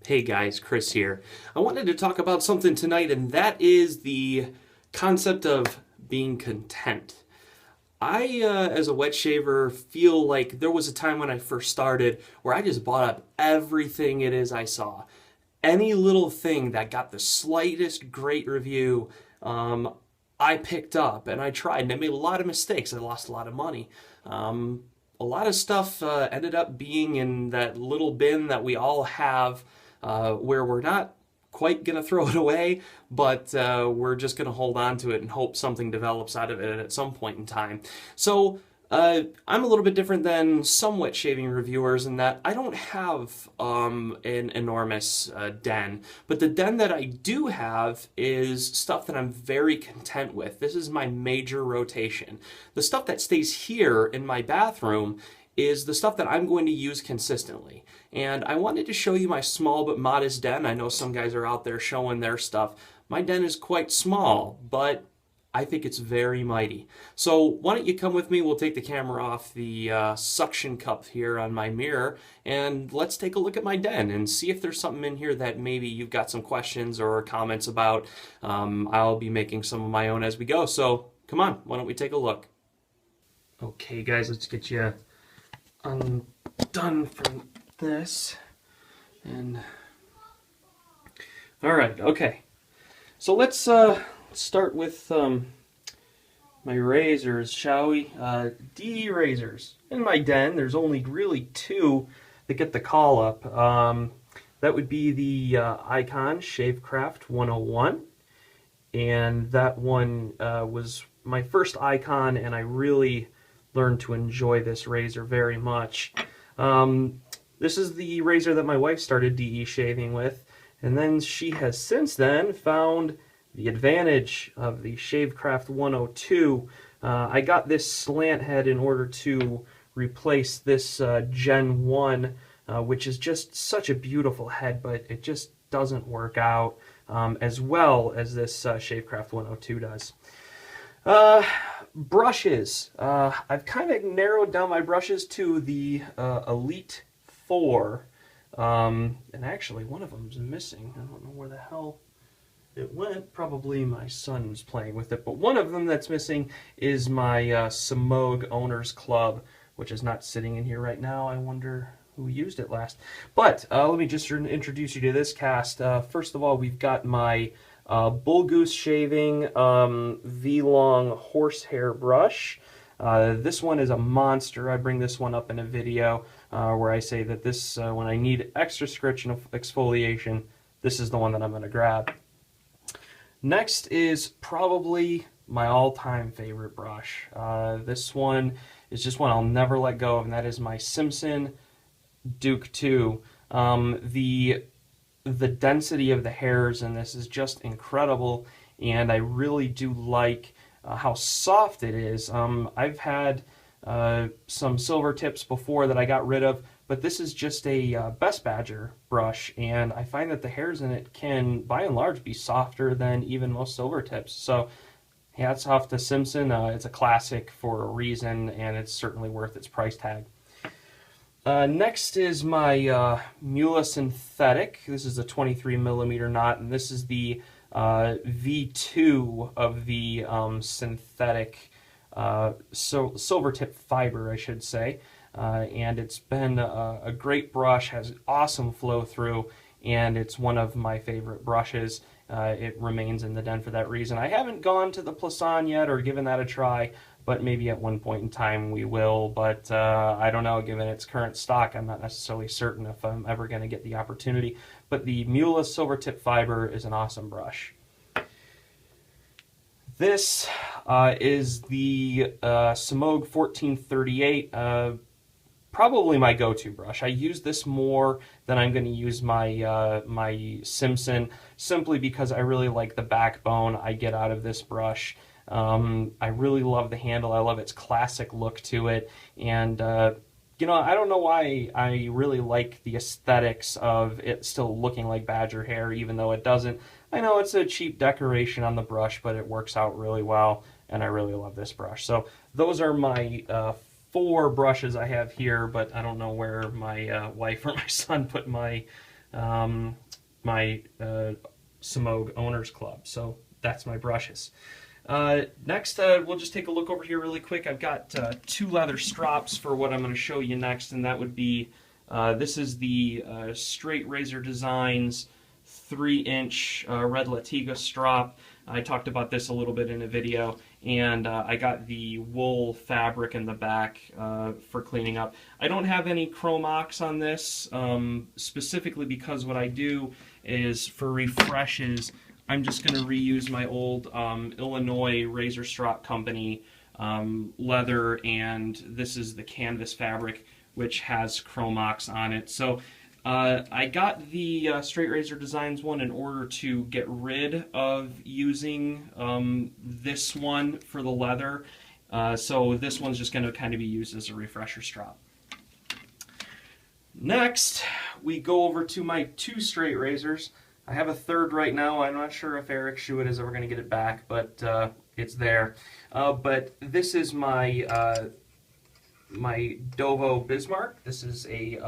Hey guys, Chris here. I wanted to talk about something tonight, and that is the concept of being content. As a wet shaver, feel like there was a time when I first started where I just bought up everything it is I saw. Any little thing that got the slightest great review, I picked up and I tried, and I made a lot of mistakes. I lost a lot of money. A lot of stuff ended up being in that little bin that we all have, where we're not quite going to throw it away, but we're just going to hold on to it and hope something develops out of it at some point in time. So I'm a little bit different than some wet shaving reviewers in that I don't have an enormous den, but the den that I do have is stuff that I'm very content with. This is my major rotation. The stuff that stays here in my bathroom is the stuff that I'm going to use consistently. And I wanted to show you my small but modest den. I know some guys are out there showing their stuff. My den is quite small, but I think it's very mighty. So why don't you come with me? We'll take the camera off the suction cup here on my mirror, and let's take a look at my den and see if there's something in here that maybe you've got some questions or comments about. I'll be making some of my own as we go. So come on, why don't we take a look? Okay guys, let's get you undone from this. And all right, okay. So let's start with my razors, shall we? DE razors. In my den, there's only really two that get the call up. That would be the Icon Shavecraft 101, and that one was my first Icon, and I really learned to enjoy this razor very much. This is the razor that my wife started DE shaving with, and then she has since then found the advantage of the Shavecraft 102. I got this slant head in order to replace this Gen 1, which is just such a beautiful head, but it just doesn't work out as well as this Shavecraft 102 does. Brushes. I've kind of narrowed down my brushes to the Elite 4. And actually, one of them's missing. I don't know where the hell it went. Probably my son's playing with it. But one of them that's missing is my Samog Owners Club, which is not sitting in here right now. I wonder who used it last. But let me just introduce you to this cast. First of all, we've got my Bull Goose Shaving V-Long Horsehair Brush. This one is a monster. I bring this one up in a video where I say that this, when I need extra scratch and exfoliation, this is the one that I'm going to grab. Next is probably my all-time favorite brush. This one is just one I'll never let go of, and that is my Simpson Duke 2. The density of the hairs in this is just incredible, and I really do like how soft it is. I've had some silver tips before that I got rid of, but this is just a Best Badger brush, and I find that the hairs in it can, by and large, be softer than even most silver tips. So hats off to Simpson. It's a classic for a reason, and it's certainly worth its price tag. Next is my Mula Synthetic. This is a 23mm knot, and this is the V2 of the synthetic silver tip fiber, I should say. And it's been a great brush, has awesome flow through, and it's one of my favorite brushes. It remains in the den for that reason. I haven't gone to the Plasan yet or given that a try, but maybe at one point in time we will. But I don't know, given its current stock, I'm not necessarily certain if I'm ever going to get the opportunity. But the Mula Silver Tip Fiber is an awesome brush. This is the Samog 1438, probably my go-to brush. I use this more than I'm going to use my my Simpson, simply because I really like the backbone I get out of this brush. I really love the handle. I love its classic look to it, and you know, I don't know why I really like the aesthetics of it still looking like badger hair, even though it doesn't. I know it's a cheap decoration on the brush, but it works out really well, and I really love this brush. So those are my 4 brushes I have here, but I don't know where my wife or my son put my my Simogue Owners Club. So that's my brushes. Next, we'll just take a look over here really quick. I've got 2 leather strops for what I'm going to show you next, and that would be, this is the Straight Razor Designs 3-inch Red Latiga strop. I talked about this a little bit in a video, and I got the wool fabric in the back for cleaning up. I don't have any chrome ox on this, specifically because what I do is for refreshes, I'm just going to reuse my old Illinois Razor Strop Company leather, and this is the canvas fabric, which has chrome ox on it. So I got the Straight Razor Designs one in order to get rid of using this one for the leather. So this one's just going to kind of be used as a refresher strop. Next, we go over to my 2 straight razors. I have a third right now. I'm not sure if Eric Schuett is ever going to get it back, but it's there. But this is my my Dovo Bismarck. This is a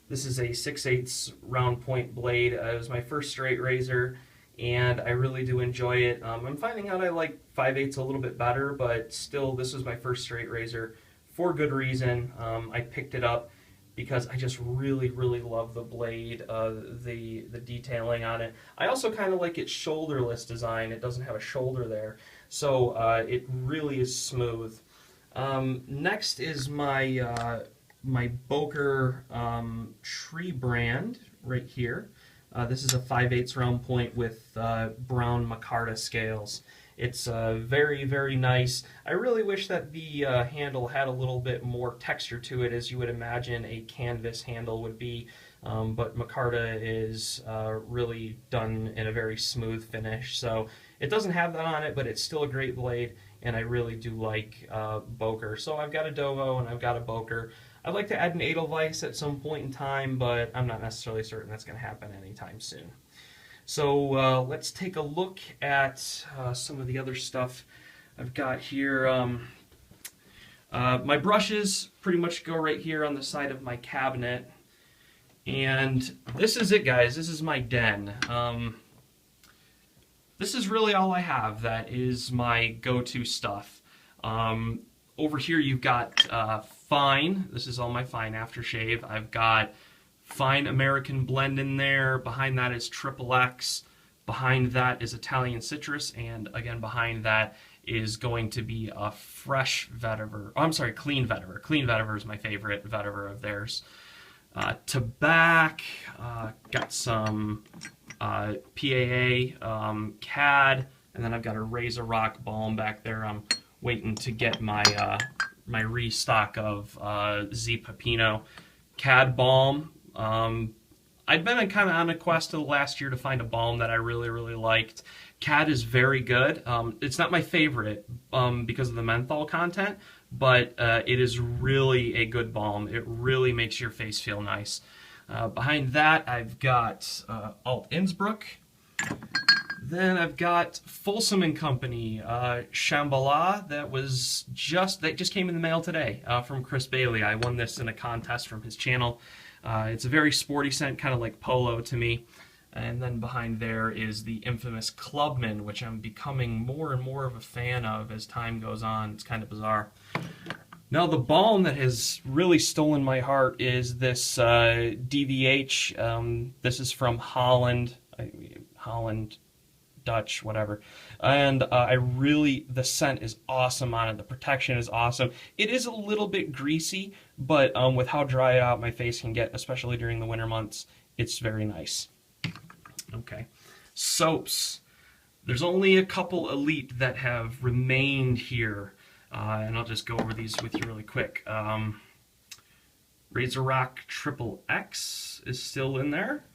6/8 round point blade. It was my first straight razor, and I really do enjoy it. I'm finding out I like 5/8 a little bit better, but still, this was my first straight razor for good reason. I picked it up because I just really, really love the blade, the detailing on it. I also kind of like its shoulderless design. It doesn't have a shoulder there, so it really is smooth. Next is my my Boker Tree brand right here. This is a 5/8 round point with brown micarta scales. It's very, very nice. I really wish that the handle had a little bit more texture to it, as you would imagine a canvas handle would be, but micarta is really done in a very smooth finish. So it doesn't have that on it, but it's still a great blade, and I really do like Boker. So I've got a Dovo and I've got a Boker. I'd like to add an Edelweiss at some point in time, but I'm not necessarily certain that's going to happen anytime soon. So let's take a look at some of the other stuff I've got here. My brushes pretty much go right here on the side of my cabinet. And this is it, guys. This is my den. This is really all I have that is my go-to stuff. Over here you've got Fine. This is all my Fine aftershave. I've got Fine American Blend in there. Behind that is XXX. Behind that is Italian Citrus, and again behind that is going to be a fresh vetiver. Oh, I'm sorry, clean vetiver. Clean vetiver is my favorite vetiver of theirs. To back, got some PAA, CAD, and then I've got a Razor Rock balm back there. I'm waiting to get my my restock of Z Pepino CAD balm. I'd been kind of on a quest of the last year to find a balm that I really, really liked. CAD is very good. It's not my favorite because of the menthol content, but it is really a good balm. It really makes your face feel nice. Behind that, I've got Alt Innsbruck. Then I've got Folsom and Company Shambhala that just came in the mail today from Chris Bailey. I won this in a contest from his channel. It's a very sporty scent, kind of like Polo to me. And then behind there is the infamous Clubman, which I'm becoming more and more of a fan of as time goes on. It's kind of bizarre. Now, the balm that has really stolen my heart is this DVH. This is from Holland, Dutch, whatever. And the scent is awesome on it. The protection is awesome. It is a little bit greasy, but with how dry out my face can get, especially during the winter months, it's very nice. Okay. Soaps. There's only a couple Elite that have remained here, and I'll just go over these with you really quick. Razor Rock XXX is still in there.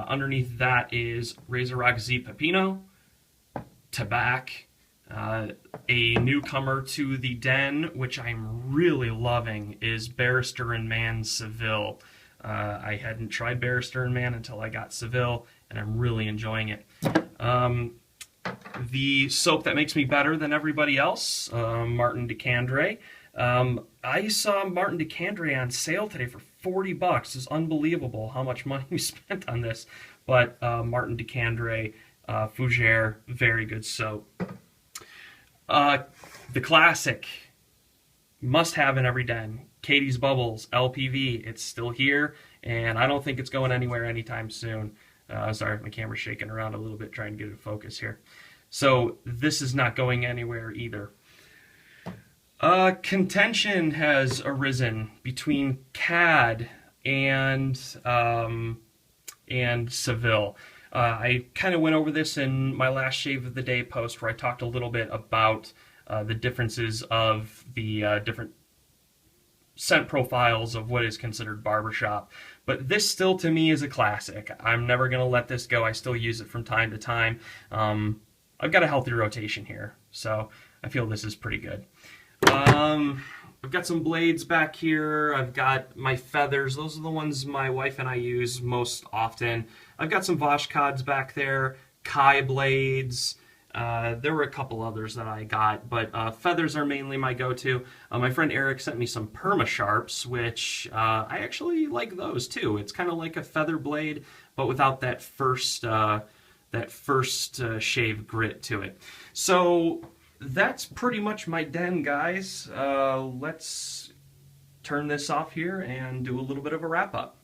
Underneath that is Razor Rock Z Pepino, Tabac, a newcomer to the den, which I'm really loving, is Barrister & Man Seville. I hadn't tried Barrister & Man until I got Seville, and I'm really enjoying it. The soap that makes me better than everybody else, Martin de Candre. I saw Martin de Candre on sale today for $40 is unbelievable how much money we spent on this. But Martin DeCandre Fougere, very good soap. The classic, must have in every den, Katie's Bubbles LPV. It's still here, and I don't think it's going anywhere anytime soon. Sorry, my camera's shaking around a little bit trying to get it in focus here. So this is not going anywhere either. Contention has arisen between CAD and Seville. I kind of went over this in my last Shave of the Day post where I talked a little bit about the differences of the different scent profiles of what is considered barbershop. But this still to me is a classic. I'm never going to let this go. I still use it from time to time. I've got a healthy rotation here, so I feel this is pretty good. I've got some blades back here. I've got my feathers. Those are the ones my wife and I use most often. I've got some Vashkods back there, Kai blades. There were a couple others that I got, but feathers are mainly my go-to. My friend Eric sent me some Perma Sharps, which I actually like those too. It's kind of like a feather blade, but without that first shave grit to it. So that's pretty much my den, guys. Let's turn this off here and do a little bit of a wrap-up.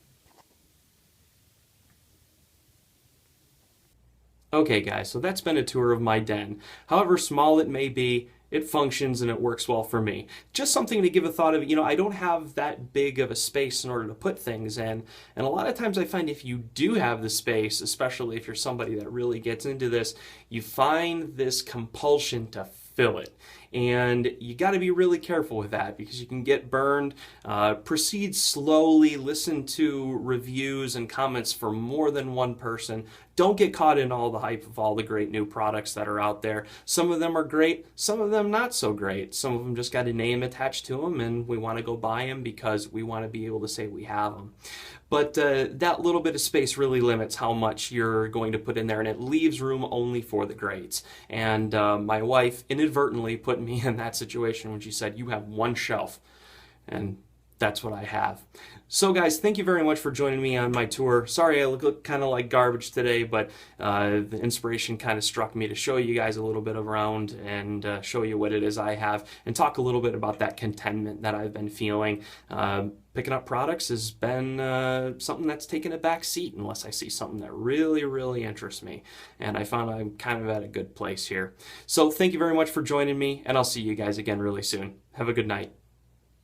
Okay guys, so that's been a tour of my den. However small it may be, it functions and it works well for me. Just something to give a thought of, I don't have that big of a space in order to put things in. And a lot of times I find if you do have the space, especially if you're somebody that really gets into this, you find this compulsion to fill it. And you got to be really careful with that because you can get burned. Proceed slowly, listen to reviews and comments from more than one person. Don't get caught in all the hype of all the great new products that are out there. Some of them are great, some of them not so great. Some of them just got a name attached to them and we want to go buy them because we want to be able to say we have them. But that little bit of space really limits how much you're going to put in there, and it leaves room only for the greats. And my wife inadvertently put me in that situation when she said, you have one shelf. And that's what I have. So guys, thank you very much for joining me on my tour. Sorry I look kind of like garbage today, but the inspiration kind of struck me to show you guys a little bit around and show you what it is I have and talk a little bit about that contentment that I've been feeling. Picking up products has been something that's taken a back seat unless I see something that really, really interests me. And I found I'm kind of at a good place here. So thank you very much for joining me, and I'll see you guys again really soon. Have a good night.